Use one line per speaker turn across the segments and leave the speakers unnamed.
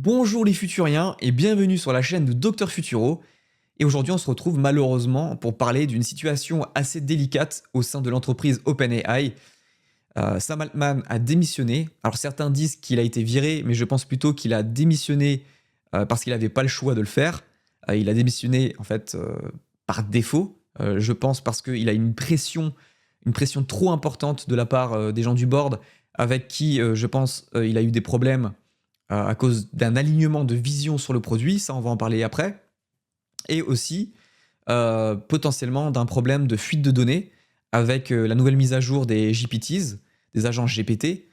Bonjour les futuriens et bienvenue sur la chaîne de Dr Futuro. Et aujourd'hui, on se retrouve malheureusement pour parler d'une situation assez délicate au sein de l'entreprise OpenAI. Sam Altman a démissionné. Alors certains disent qu'il a été viré, mais je pense plutôt qu'il a démissionné parce qu'il n'avait pas le choix de le faire. Il a démissionné en fait par défaut. Je pense parce qu'il a une pression trop importante de la part des gens du board avec qui, je pense, il a eu des problèmes à cause d'un alignement de vision sur le produit, ça on va en parler après, et aussi potentiellement d'un problème de fuite de données avec la nouvelle mise à jour des GPTs, des agents GPT,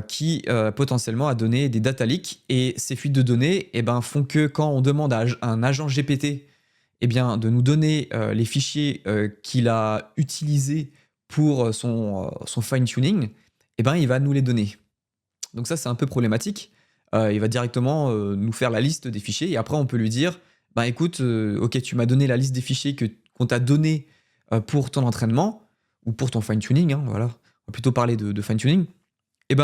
qui potentiellement a donné des data leaks, et ces fuites de données font que quand on demande à un agent GPT de nous donner les fichiers qu'il a utilisés pour son fine-tuning, il va nous les donner. Donc ça, c'est un peu problématique. Il va directement nous faire la liste des fichiers et après, on peut lui dire, bah écoute, ok, tu m'as donné la liste des fichiers qu'on t'a donné pour ton entraînement ou pour ton fine-tuning, hein, voilà. On va plutôt parler de fine-tuning. Et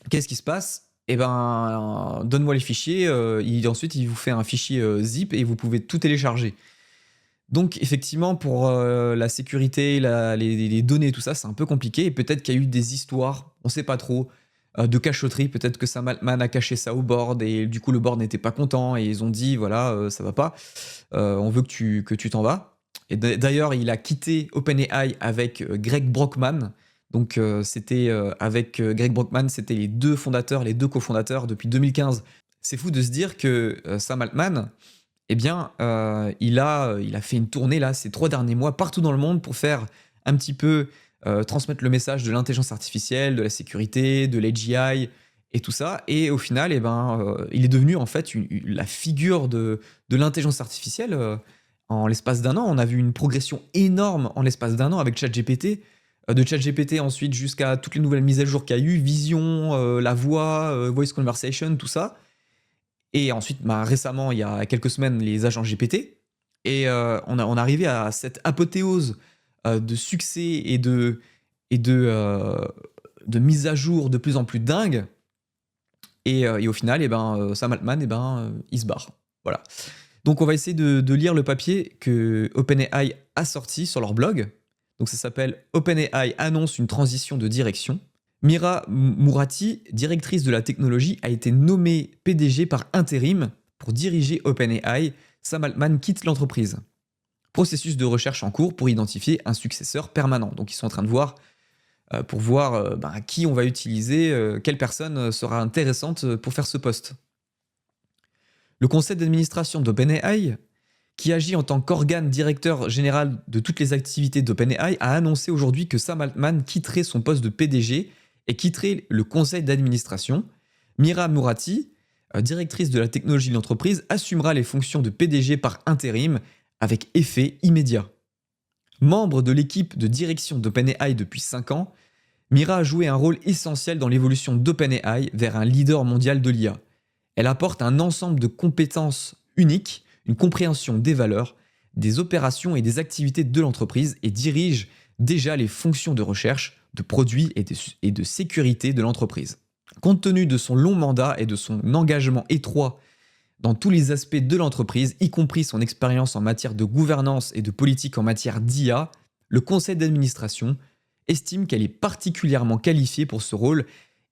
qu'est-ce qui se passe? Donne-moi les fichiers. Ensuite, il vous fait un fichier zip et vous pouvez tout télécharger. Donc, effectivement, pour la sécurité, les données, tout ça, c'est un peu compliqué. Et peut-être qu'il y a eu des histoires, on ne sait pas trop, de cachotterie. Peut-être que Sam Altman a caché ça au board et du coup, le board n'était pas content et ils ont dit voilà, ça va pas, on veut que tu t'en vas. Et d'ailleurs, il a quitté OpenAI avec Greg Brockman. Donc, c'était avec Greg Brockman, c'était les deux cofondateurs depuis 2015. C'est fou de se dire que Sam Altman, il a fait une tournée là, ces 3 derniers mois, partout dans le monde pour faire un petit peu transmettre le message de l'intelligence artificielle, de la sécurité, de l'AGI et tout ça. Et au final, il est devenu en fait la figure de l'intelligence artificielle en l'espace d'un an. On a vu une progression énorme en l'espace d'un an avec ChatGPT. De ChatGPT ensuite jusqu'à toutes les nouvelles mises à jour qu'il y a eu, Vision, la voix, Voice Conversation, tout ça. Et ensuite, récemment, il y a quelques semaines, les agents GPT. Et on est arrivé à cette apothéose de succès et de mise à jour de plus en plus dingue. Et au final, Sam Altman, il se barre. Voilà. Donc, on va essayer de lire le papier que OpenAI a sorti sur leur blog. Donc, ça s'appelle OpenAI annonce une transition de direction. Mira Murati, directrice de la technologie, a été nommée PDG par intérim pour diriger OpenAI. Sam Altman quitte l'entreprise. Processus de recherche en cours pour identifier un successeur permanent. Donc ils sont en train de voir pour voir qui on va utiliser, quelle personne sera intéressante pour faire ce poste. Le conseil d'administration d'OpenAI, qui agit en tant qu'organe directeur général de toutes les activités d'OpenAI, a annoncé aujourd'hui que Sam Altman quitterait son poste de PDG et quitterait le conseil d'administration. Mira Murati, directrice de la technologie de l'entreprise, assumera les fonctions de PDG par intérim avec effet immédiat. Membre de l'équipe de direction d'OpenAI depuis 5 ans, Mira a joué un rôle essentiel dans l'évolution d'OpenAI vers un leader mondial de l'IA. Elle apporte un ensemble de compétences uniques, une compréhension des valeurs, des opérations et des activités de l'entreprise et dirige déjà les fonctions de recherche, de produits et de sécurité de l'entreprise. Compte tenu de son long mandat et de son engagement étroit dans tous les aspects de l'entreprise, y compris son expérience en matière de gouvernance et de politique en matière d'IA, le conseil d'administration estime qu'elle est particulièrement qualifiée pour ce rôle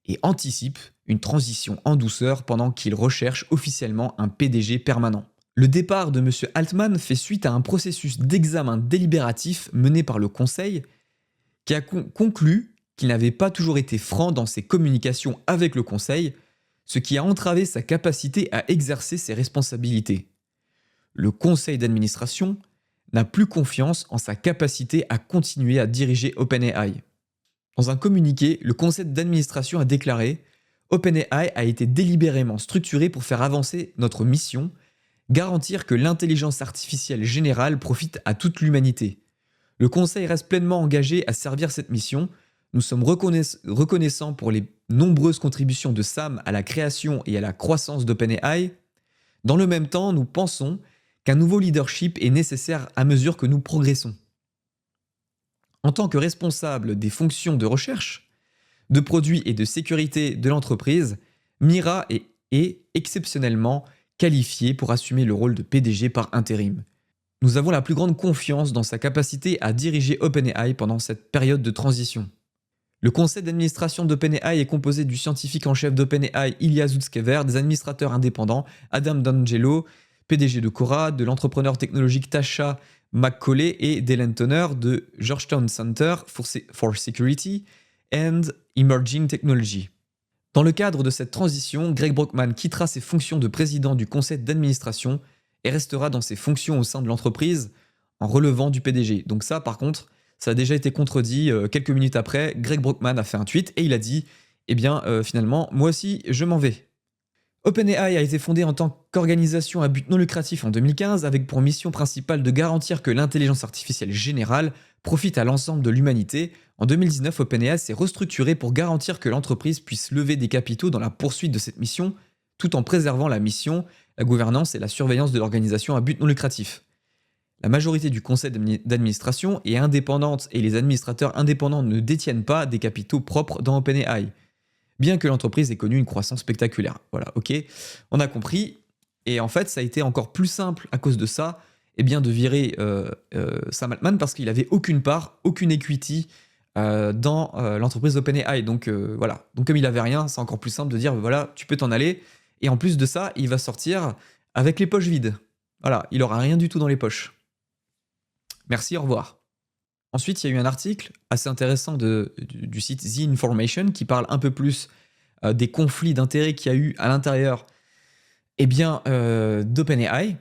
et anticipe une transition en douceur pendant qu'il recherche officiellement un PDG permanent. Le départ de M. Altman fait suite à un processus d'examen délibératif mené par le conseil qui a conclu qu'il n'avait pas toujours été franc dans ses communications avec le conseil, ce qui a entravé sa capacité à exercer ses responsabilités. Le conseil d'administration n'a plus confiance en sa capacité à continuer à diriger OpenAI. Dans un communiqué, le conseil d'administration a déclaré « OpenAI a été délibérément structuré pour faire avancer notre mission, garantir que l'intelligence artificielle générale profite à toute l'humanité. Le conseil reste pleinement engagé à servir cette mission. Nous sommes reconnaissants pour les nombreuses contributions de Sam à la création et à la croissance d'OpenAI. Dans le même temps, nous pensons qu'un nouveau leadership est nécessaire à mesure que nous progressons. En tant que responsable des fonctions de recherche, de produits et de sécurité de l'entreprise, Mira est est exceptionnellement qualifié pour assumer le rôle de PDG par intérim. Nous avons la plus grande confiance dans sa capacité à diriger OpenAI pendant cette période de transition. Le conseil d'administration d'OpenAI est composé du scientifique en chef d'OpenAI Ilya Sutskever, des administrateurs indépendants Adam D'Angelo, PDG de Quora, de l'entrepreneur technologique Tasha McCauley et d'Ellen Toner de Georgetown Center for Security and Emerging Technology. Dans le cadre de cette transition, Greg Brockman quittera ses fonctions de président du conseil d'administration et restera dans ses fonctions au sein de l'entreprise en relevant du PDG. Donc ça, par contre, ça a déjà été contredit quelques minutes après. Greg Brockman a fait un tweet et il a dit « Eh bien, finalement, moi aussi, je m'en vais ». OpenAI a été fondée en tant qu'organisation à but non lucratif en 2015 avec pour mission principale de garantir que l'intelligence artificielle générale profite à l'ensemble de l'humanité. En 2019, OpenAI s'est restructuré pour garantir que l'entreprise puisse lever des capitaux dans la poursuite de cette mission, tout en préservant la mission, la gouvernance et la surveillance de l'organisation à but non lucratif. La majorité du conseil d'administration est indépendante et les administrateurs indépendants ne détiennent pas des capitaux propres dans OpenAI, bien que l'entreprise ait connu une croissance spectaculaire. Voilà, ok, on a compris. Et en fait, ça a été encore plus simple à cause de ça, de virer Sam Altman parce qu'il n'avait aucune part, aucune equity dans l'entreprise OpenAI. Donc voilà, donc comme il n'avait rien, c'est encore plus simple de dire voilà, tu peux t'en aller. Et en plus de ça, il va sortir avec les poches vides. Voilà, il n'aura rien du tout dans les poches. Merci, au revoir. Ensuite, il y a eu un article assez intéressant du site The Information qui parle un peu plus des conflits d'intérêts qu'il y a eu à l'intérieur d'OpenAI.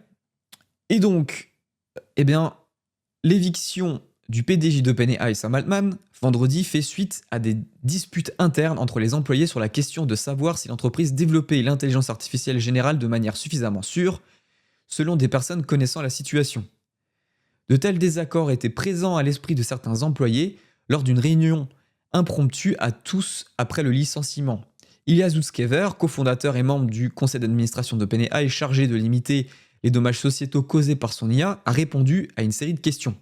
Et donc, l'éviction du PDG d'OpenAI, Sam Altman, vendredi fait suite à des disputes internes entre les employés sur la question de savoir si l'entreprise développait l'intelligence artificielle générale de manière suffisamment sûre, selon des personnes connaissant la situation. De tels désaccords étaient présents à l'esprit de certains employés lors d'une réunion impromptue à tous après le licenciement. Ilya Sutskever, cofondateur et membre du conseil d'administration d'OpenAI chargé de limiter les dommages sociétaux causés par son IA, a répondu à une série de questions.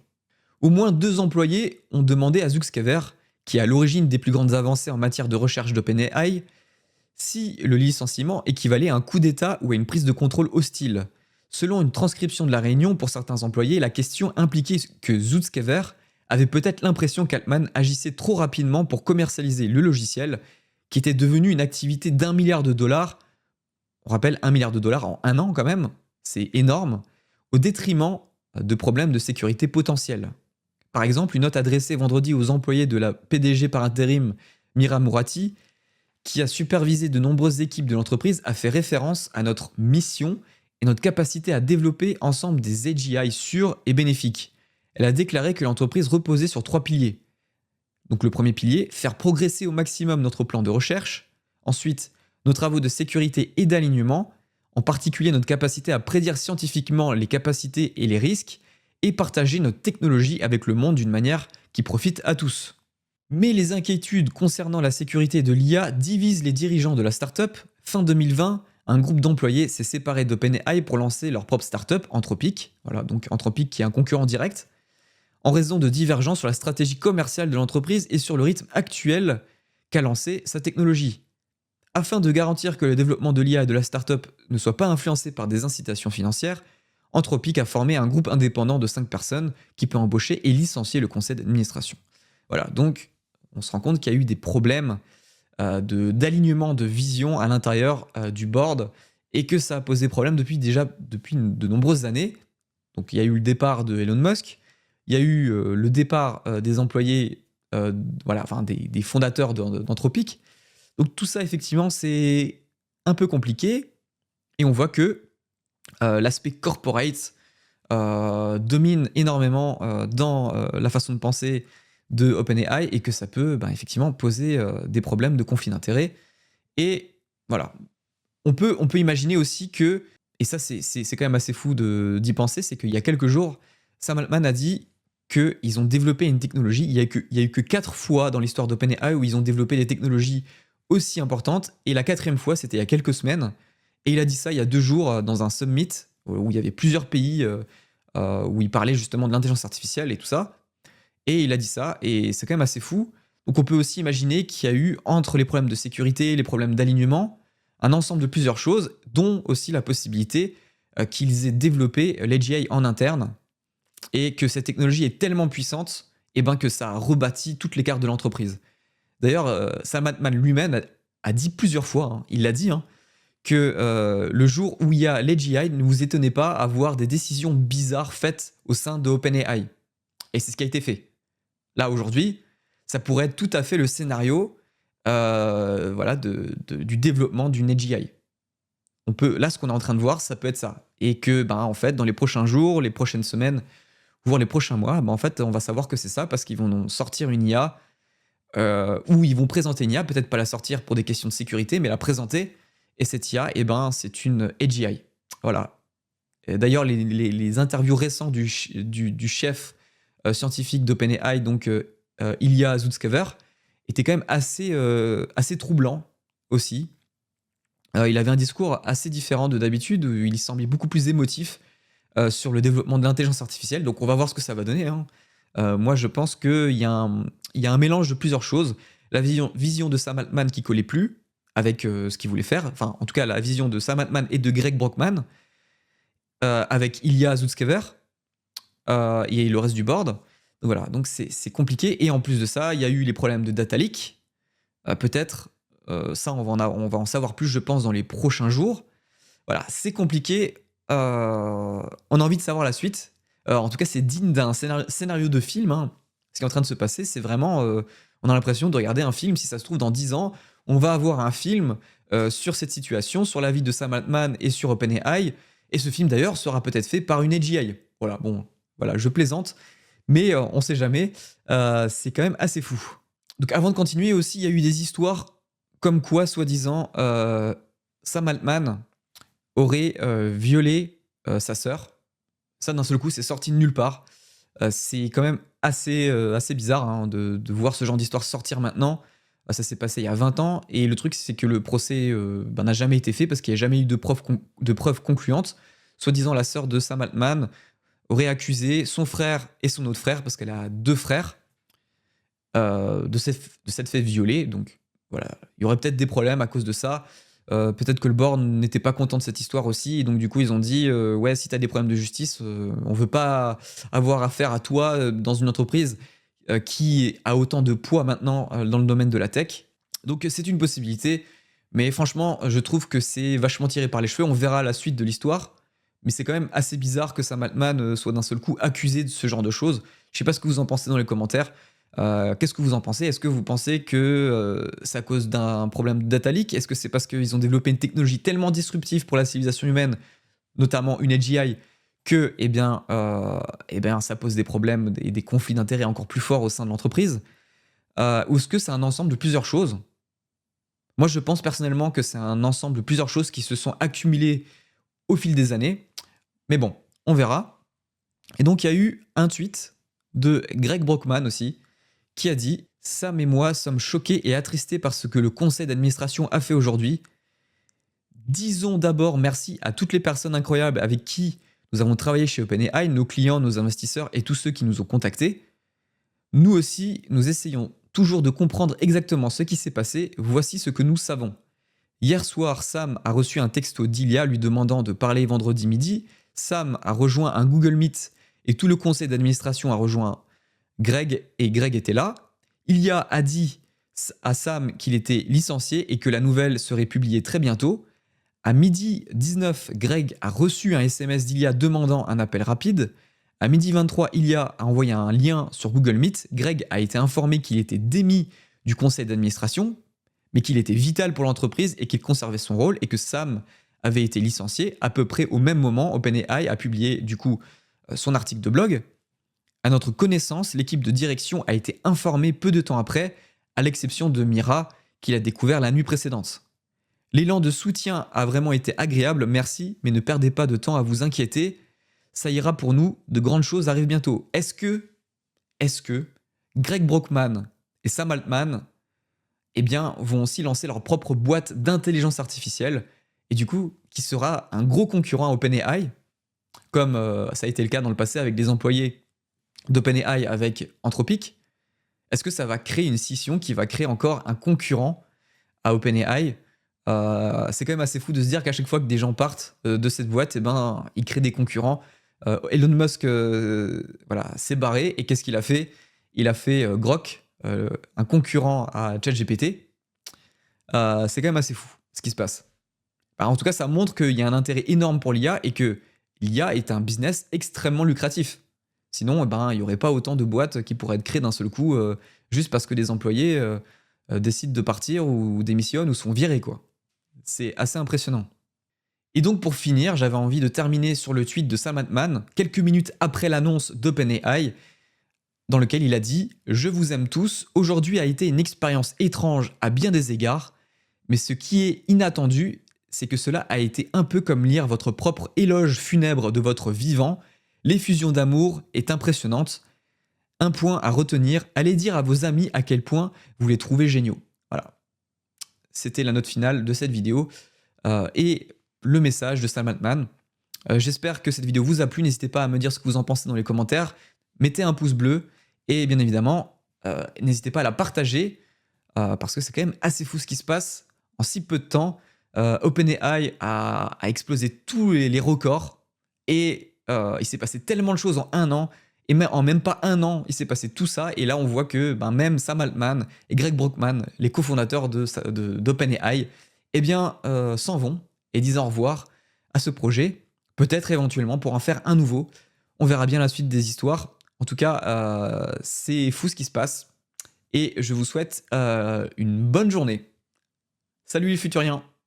Au moins 2 employés ont demandé à Sutskever, qui est à l'origine des plus grandes avancées en matière de recherche d'OpenAI, si le licenciement équivalait à un coup d'État ou à une prise de contrôle hostile. Selon une transcription de la réunion, pour certains employés, la question impliquait que Sutskever avait peut-être l'impression qu'Altman agissait trop rapidement pour commercialiser le logiciel, qui était devenu une activité d'1 milliard de dollars. On rappelle 1 milliard de dollars en 1 an quand même, c'est énorme, au détriment de problèmes de sécurité potentiels. Par exemple, une note adressée vendredi aux employés de la PDG par intérim Mira Murati, qui a supervisé de nombreuses équipes de l'entreprise, a fait référence à notre mission et notre capacité à développer ensemble des AGI sûrs et bénéfiques. Elle a déclaré que l'entreprise reposait sur 3 piliers. Donc le premier pilier, faire progresser au maximum notre plan de recherche. Ensuite, nos travaux de sécurité et d'alignement, en particulier notre capacité à prédire scientifiquement les capacités et les risques, et partager notre technologie avec le monde d'une manière qui profite à tous. Mais les inquiétudes concernant la sécurité de l'IA divisent les dirigeants de la startup. Fin 2020, un groupe d'employés s'est séparé d'OpenAI pour lancer leur propre startup, Anthropic. Voilà, donc Anthropic qui est un concurrent direct, en raison de divergences sur la stratégie commerciale de l'entreprise et sur le rythme actuel qu'a lancé sa technologie. Afin de garantir que le développement de l'IA et de la startup ne soit pas influencé par des incitations financières, Anthropic a formé un groupe indépendant de 5 personnes qui peut embaucher et licencier le conseil d'administration. Voilà, donc on se rend compte qu'il y a eu des problèmes d'alignement de vision à l'intérieur du board et que ça a posé problème depuis de nombreuses années. Donc il y a eu le départ de Elon Musk, il y a eu le départ des employés, des fondateurs d'Anthropic. Donc tout ça effectivement c'est un peu compliqué et on voit que l'aspect corporate domine énormément dans la façon de penser de OpenAI et que ça peut effectivement poser des problèmes de conflit d'intérêts. Et voilà, on peut imaginer aussi que, et ça c'est quand même assez fou d'y penser, c'est qu'il y a quelques jours, Sam Altman a dit qu'ils ont développé une technologie, il y a eu que 4 fois dans l'histoire d'OpenAI où ils ont développé des technologies aussi importantes, et la 4e fois c'était il y a quelques semaines, et il a dit ça il y a 2 jours dans un summit où il y avait plusieurs pays où il parlait justement de l'intelligence artificielle et tout ça. Et il a dit ça, et c'est quand même assez fou. Donc on peut aussi imaginer qu'il y a eu, entre les problèmes de sécurité, les problèmes d'alignement, un ensemble de plusieurs choses, dont aussi la possibilité qu'ils aient développé l'AGI en interne et que cette technologie est tellement puissante que ça a rebâti toutes les cartes de l'entreprise. D'ailleurs, Sam Altman lui-même a dit plusieurs fois, hein, il l'a dit, hein, que le jour où il y a l'AGI, ne vous étonnez pas à voir des décisions bizarres faites au sein de OpenAI. Et c'est ce qui a été fait. Là, aujourd'hui, ça pourrait être tout à fait le scénario du développement d'une AGI. Là, ce qu'on est en train de voir, ça peut être ça. Et que, en fait, dans les prochains jours, les prochaines semaines, voire les prochains mois, en fait, on va savoir que c'est ça parce qu'ils vont sortir une IA où ils vont présenter une IA, peut-être pas la sortir pour des questions de sécurité, mais la présenter. Et cette IA, c'est une AGI. Voilà. D'ailleurs, les interviews récentes du chef scientifique d'OpenAI, donc Ilya Sutskever, étaient quand même assez troublants aussi. Il avait un discours assez différent de d'habitude, où il semblait beaucoup plus émotif sur le développement de l'intelligence artificielle. Donc on va voir ce que ça va donner, hein. Moi, je pense qu'il y a un mélange de plusieurs choses. La vision de Sam Altman qui collait plus avec ce qu'il voulait faire. Enfin, en tout cas, la vision de Sam Altman et de Greg Brockman avec Ilya Sutskever et le reste du board. Donc voilà, donc c'est compliqué. Et en plus de ça, il y a eu les problèmes de data leak. Peut-être, ça, on va en savoir plus, je pense, dans les prochains jours. Voilà, c'est compliqué. On a envie de savoir la suite. En tout cas, c'est digne d'un scénario de film, hein. Ce qui est en train de se passer, c'est vraiment... on a l'impression de regarder un film. Si ça se trouve, dans 10 ans, on va avoir un film sur cette situation, sur la vie de Sam Altman et sur OpenAI. Et ce film, d'ailleurs, sera peut-être fait par une AGI. Voilà, bon, voilà, je plaisante. Mais on sait jamais. C'est quand même assez fou. Donc avant de continuer aussi, il y a eu des histoires comme quoi, soi-disant, Sam Altman aurait violé sa sœur. Ça, d'un seul coup, c'est sorti de nulle part. C'est quand même assez bizarre, hein, de voir ce genre d'histoire sortir maintenant. Ça s'est passé il y a 20 ans. Et le truc, c'est que le procès n'a jamais été fait parce qu'il n'y a jamais eu de preuves concluantes. Soi-disant, la sœur de Sam Altman aurait accusé son frère et son autre frère, parce qu'elle a 2 frères, de s'être fait violer. Donc voilà, il y aurait peut-être des problèmes à cause de ça. Peut-être que le board n'était pas content de cette histoire aussi, et donc du coup ils ont dit ouais, si t'as des problèmes de justice, on veut pas avoir affaire à toi dans une entreprise qui a autant de poids maintenant dans le domaine de la tech. Donc c'est une possibilité, mais franchement je trouve que c'est vachement tiré par les cheveux. On verra la suite de l'histoire, mais c'est quand même assez bizarre que Sam Altman soit d'un seul coup accusé de ce genre de choses. Je sais pas ce que vous en pensez dans les commentaires. Qu'est-ce que vous en pensez? Est-ce que vous pensez que c'est à cause d'un problème de data leak? Est-ce que c'est parce qu'ils ont développé une technologie tellement disruptive pour la civilisation humaine, notamment une AGI, que ça pose des problèmes et des conflits d'intérêts encore plus forts au sein de l'entreprise? Ou est-ce que c'est un ensemble de plusieurs choses? Moi, je pense personnellement que c'est un ensemble de plusieurs choses qui se sont accumulées au fil des années. Mais bon, on verra. Et donc, il y a eu un tweet de Greg Brockman aussi, qui a dit « Sam et moi sommes choqués et attristés par ce que le conseil d'administration a fait aujourd'hui. Disons d'abord merci à toutes les personnes incroyables avec qui nous avons travaillé chez OpenAI, nos clients, nos investisseurs et tous ceux qui nous ont contactés. Nous aussi, nous essayons toujours de comprendre exactement ce qui s'est passé. Voici ce que nous savons. Hier soir, Sam a reçu un texto d'Ilya lui demandant de parler vendredi midi. Sam a rejoint un Google Meet et tout le conseil d'administration a rejoint Greg, et Greg était là. Ilya a dit à Sam qu'il était licencié et que la nouvelle serait publiée très bientôt. À midi 19, Greg a reçu un SMS d'Ilya demandant un appel rapide. À midi 23, Ilya a envoyé un lien sur Google Meet. Greg a été informé qu'il était démis du conseil d'administration, mais qu'il était vital pour l'entreprise et qu'il conservait son rôle, et que Sam avait été licencié. À peu près au même moment, OpenAI a publié du coup son article de blog. À notre connaissance, l'équipe de direction a été informée peu de temps après, à l'exception de Mira, qui l'a découvert la nuit précédente. L'élan de soutien a vraiment été agréable, merci, mais ne perdez pas de temps à vous inquiéter. Ça ira pour nous, de grandes choses arrivent bientôt. Est-ce que Greg Brockman et Sam Altman vont aussi lancer leur propre boîte d'intelligence artificielle, et du coup, qui sera un gros concurrent à OpenAI, comme ça a été le cas dans le passé avec des employés d'OpenAI avec Anthropic? Est-ce que ça va créer une scission qui va créer encore un concurrent à OpenAI C'est quand même assez fou de se dire qu'à chaque fois que des gens partent de cette boîte, eh ben, ils créent des concurrents. Elon Musk voilà, s'est barré et qu'est-ce qu'il a fait? Il a fait Grok, un concurrent à ChatGPT. C'est quand même assez fou ce qui se passe. Bah, en tout cas, ça montre qu'il y a un intérêt énorme pour l'IA et que l'IA est un business extrêmement lucratif. Sinon, eh ben, il n'y aurait pas autant de boîtes qui pourraient être créées d'un seul coup juste parce que des employés décident de partir ou démissionnent ou sont virés, quoi. C'est assez impressionnant. Et donc pour finir, j'avais envie de terminer sur le tweet de Sam Altman, quelques minutes après l'annonce d'OpenAI, dans lequel il a dit « Je vous aime tous, aujourd'hui a été une expérience étrange à bien des égards, mais ce qui est inattendu, c'est que cela a été un peu comme lire votre propre éloge funèbre de votre vivant. L'effusion d'amour est impressionnante. Un point à retenir, allez dire à vos amis à quel point vous les trouvez géniaux. » Voilà. C'était la note finale de cette vidéo et le message de Sam Altman. J'espère que cette vidéo vous a plu. N'hésitez pas à me dire ce que vous en pensez dans les commentaires. Mettez un pouce bleu et bien évidemment, n'hésitez pas à la partager parce que c'est quand même assez fou ce qui se passe en si peu de temps. OpenAI a explosé tous les records et il s'est passé tellement de choses en un an. Et en même pas un an, il s'est passé tout ça. Et là, on voit que même Sam Altman et Greg Brockman, les cofondateurs d'OpenAI, eh bien, s'en vont et disent au revoir à ce projet. Peut-être éventuellement pour en faire un nouveau. On verra bien la suite des histoires. En tout cas, c'est fou ce qui se passe. Et je vous souhaite une bonne journée. Salut les futuriens!